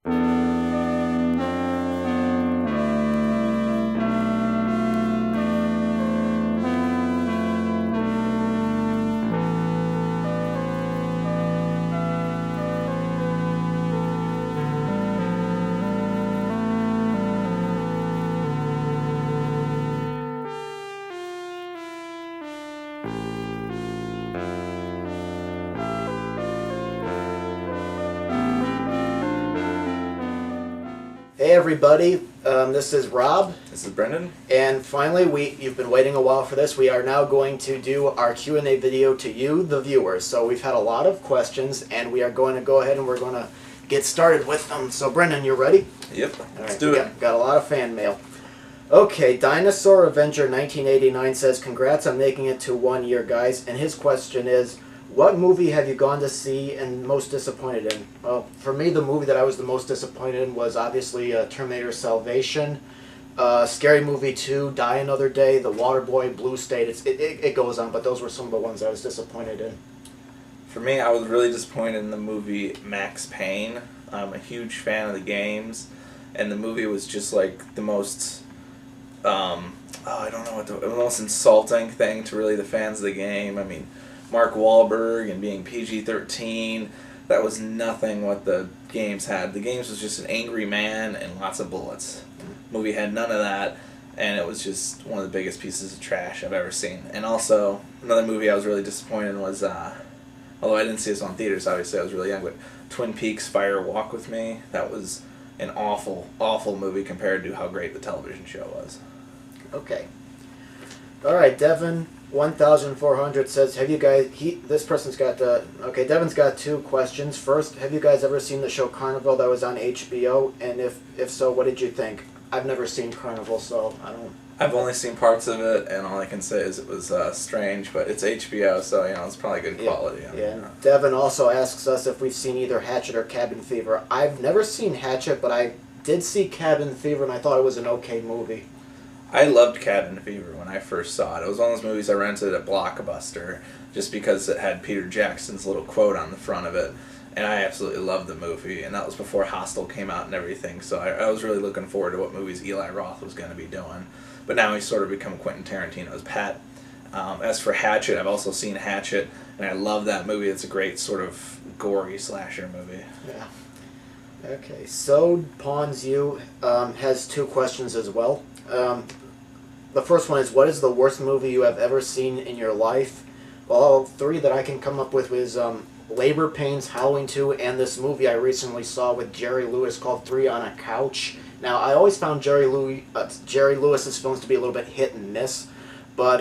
Hey everybody, this is Rob. This is Brendan. And finally, you've been waiting a while for this. We are now going to do our Q&A video to you, the viewers. So we've had a lot of questions, and we are going to go ahead and we're going to get started with them. So Brendan, you ready? Yep, All let's right, do it. Got a lot of fan mail. Okay, Dinosaur Avenger 1989 says, congrats on making it to 1 year, guys. And his question is, what movie have you gone to see and most disappointed in? Well, for me, the movie that I was the most disappointed in was obviously Terminator Salvation, Scary Movie 2, Die Another Day, The Waterboy, Blue State. It goes on, but those were some of the ones I was disappointed in. For me, I was really disappointed in the movie Max Payne. I'm a huge fan of the games, and the movie was just like the most, I don't know the most insulting thing to really the fans of the game. I mean, Mark Wahlberg and being PG-13, that was nothing what the games had. The games was just an angry man and lots of bullets. The movie had none of that, and it was just one of the biggest pieces of trash I've ever seen. And also, another movie I was really disappointed in was, although I didn't see this on theaters, obviously I was really young, but Twin Peaks Fire Walk With Me. That was an awful, awful movie compared to how great the television show was. Okay. All right, Devin 1400 says, have you guys, this person's got, okay, Devin's got two questions. First, have you guys ever seen the show Carnival that was on HBO? And if so, what did you think? I've never seen Carnival, so I don't... I've only seen parts of it, and all I can say is it was strange, but it's HBO, so, it's probably good quality. Yeah. Devin also asks us if we've seen either Hatchet or Cabin Fever. I've never seen Hatchet, but I did see Cabin Fever, and I thought it was an okay movie. I loved Cabin Fever when I first saw it. It was one of those movies I rented at Blockbuster just because it had Peter Jackson's little quote on the front of it, and I absolutely loved the movie, and that was before Hostel came out and everything, so I was really looking forward to what movies Eli Roth was going to be doing. But now he's sort of become Quentin Tarantino's pet. As for Hatchet, I've also seen Hatchet, and I love that movie. It's a great sort of gory slasher movie. Yeah. Okay, so Pawns You has two questions as well. The first one is, what is the worst movie you have ever seen in your life? Well, three that I can come up with is Labor Pains, Halloween 2, and this movie I recently saw with Jerry Lewis called Three on a Couch. Now, I always found Jerry Lewis's films to be a little bit hit and miss, but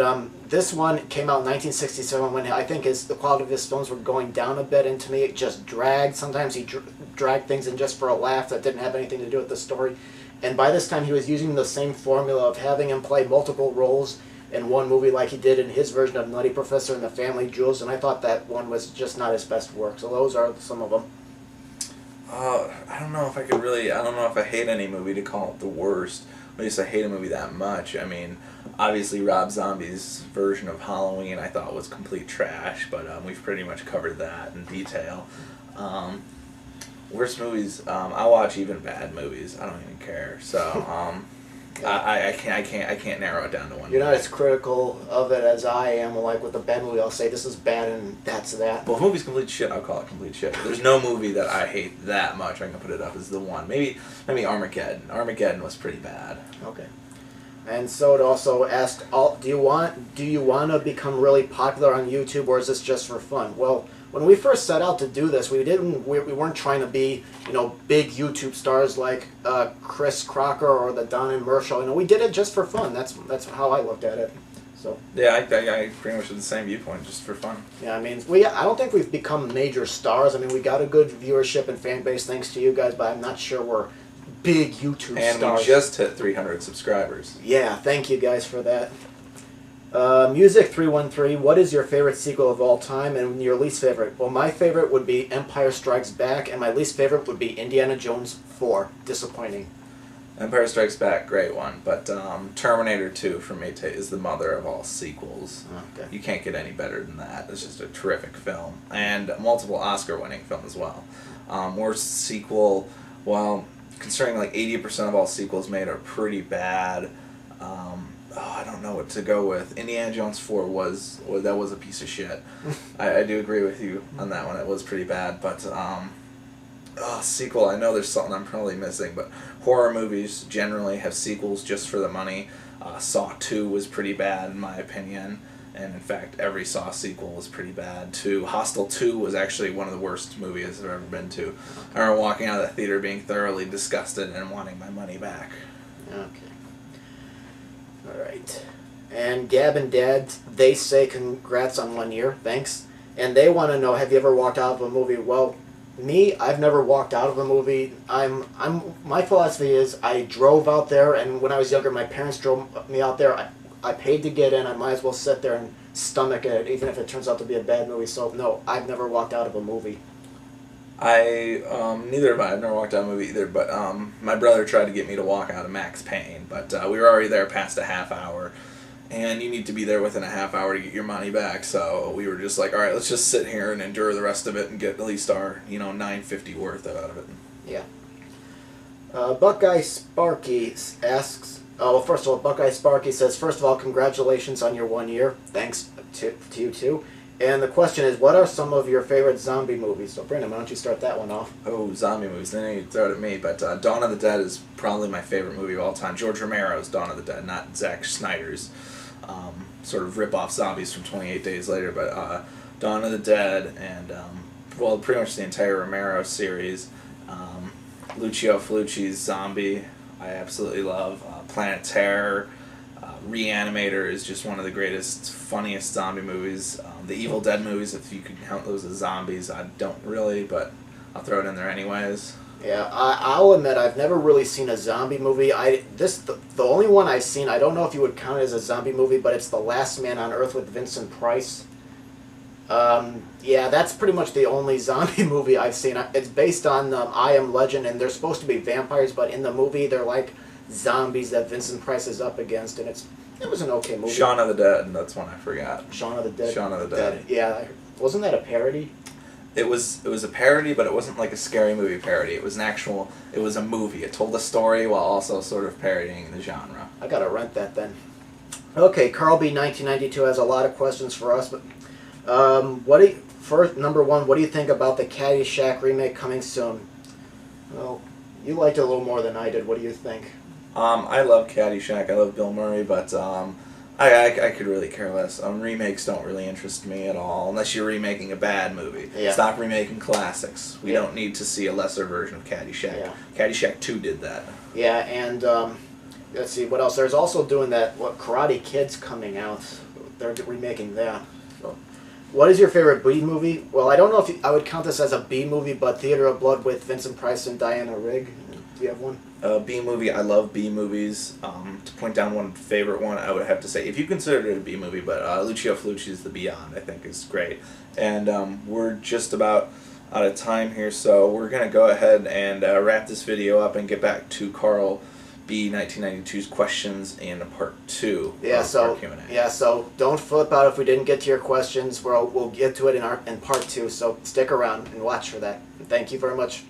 this one came out in 1967 when I think the quality of his films were going down a bit, and to me it just dragged. Sometimes he dragged things in just for a laugh that didn't have anything to do with the story. And by this time, he was using the same formula of having him play multiple roles in one movie like he did in his version of Nutty Professor and the Family Jewels, and I thought that one was just not his best work. So those are some of them. I don't know if I could really, I don't know if I hate any movie to call it the worst. At least I hate a movie that much. I mean, obviously Rob Zombie's version of Halloween I thought was complete trash, but we've pretty much covered that in detail. Worst movies, I watch even bad movies. I don't even care. So I can't narrow it down to one. You're not as critical of it as I am. Like with a bad movie, I'll say this is bad and that's that. Well, if a movie's complete shit, I'll call it complete shit. There's no movie that I hate that much. I can put it up as the one. Maybe Armageddon. Armageddon was pretty bad. Okay. And so it also asked, do you want to become really popular on YouTube, or is this just for fun? Well, when we first set out to do this, we weren't trying to be, big YouTube stars like Chris Crocker or the Don and Mer show. We did it just for fun. That's how I looked at it. So yeah, I pretty much have the same viewpoint, just for fun. Yeah, I mean, I don't think we've become major stars. I mean, we got a good viewership and fan base thanks to you guys, but I'm not sure we're big YouTube stars. And we just hit 300 subscribers. Yeah, thank you guys for that. Music313, what is your favorite sequel of all time and your least favorite? Well, my favorite would be Empire Strikes Back, and my least favorite would be Indiana Jones 4. Disappointing. Empire Strikes Back, great one, but Terminator 2 for me is the mother of all sequels. Okay. You can't get any better than that. It's just a terrific film, and multiple Oscar-winning film as well. Worst sequel, Well, considering like 80% of all sequels made are pretty bad. I don't know what to go with. Indiana Jones 4 was a piece of shit. I do agree with you on that one. It was pretty bad, but sequel. I know there's something I'm probably missing, but horror movies generally have sequels just for the money. Saw 2 was pretty bad in my opinion, and in fact every Saw sequel was pretty bad too. Hostel 2 was actually one of the worst movies I've ever been to. I remember walking out of the theater being thoroughly disgusted and wanting my money back. Okay. Alright. And Gab and Dad, they say congrats on 1 year, thanks. And they want to know, have you ever walked out of a movie? Well, me, I've never walked out of a movie. My philosophy is I drove out there, and when I was younger, my parents drove me out there. I paid to get in. I might as well sit there and stomach it, even if it turns out to be a bad movie. So no, I've never walked out of a movie. Neither have I. I've never walked out of a movie either, but my brother tried to get me to walk out of Max Payne, but we were already there past a half hour, and you need to be there within a half hour to get your money back, so we were just like, alright, let's just sit here and endure the rest of it and get at least our, $9.50 worth out of it. Yeah. Buckeye Sparky asks, first of all, Buckeye Sparky says, first of all, congratulations on your 1 year. Thanks to you too. And the question is, what are some of your favorite zombie movies? So, Brandon, why don't you start that one off? Oh, zombie movies. Then you throw it at me. But Dawn of the Dead is probably my favorite movie of all time. George Romero's Dawn of the Dead, not Zack Snyder's sort of rip-off zombies from 28 Days Later. But Dawn of the Dead and, pretty much the entire Romero series. Lucio Fulci's Zombie, I absolutely love. Planet Terror. Reanimator is just one of the greatest, funniest zombie movies. The Evil Dead movies, if you could count those as zombies, I don't really, but I'll throw it in there anyways. Yeah, I'll admit I've never really seen a zombie movie. The only one I've seen, I don't know if you would count it as a zombie movie, but it's The Last Man on Earth with Vincent Price. Yeah, that's pretty much the only zombie movie I've seen. It's based on I Am Legend, and they're supposed to be vampires, but in the movie they're like zombies that Vincent Price is up against, and it was an okay movie. Shaun of the Dead, that's one I forgot. Shaun of the Dead. Shaun of the Dead. Yeah, wasn't that a parody? It was a parody, but it wasn't like a scary movie parody. It was it was a movie. It told a story while also sort of parodying the genre. I gotta rent that then. Okay, Carl B 1992 has a lot of questions for us, but number one, what do you think about the Caddyshack remake coming soon? Well, you liked it a little more than I did. What do you think? I love Caddyshack. I love Bill Murray, but I could really care less. Remakes don't really interest me at all, unless you're remaking a bad movie. Yeah. Stop remaking classics. We don't need to see a lesser version of Caddyshack. Yeah. Caddyshack 2 did that. Yeah, and let's see, what else? There's also doing that, Karate Kid's coming out. They're remaking that. So, what is your favorite B movie? Well, I don't know if I would count this as a B movie, but Theater of Blood with Vincent Price and Diana Rigg. Do you have one? B movie, I love B movies. To point down one favorite one, I would have to say, if you consider it a B movie, but Lucio Fulci's The Beyond, I think, is great. And we're just about out of time here, so we're going to go ahead and wrap this video up and get back to Carl B 1992's questions in part 2 of our Q&A. Yeah, so don't flip out if we didn't get to your questions. We'll get to it in part 2, so stick around and watch for that. Thank you very much.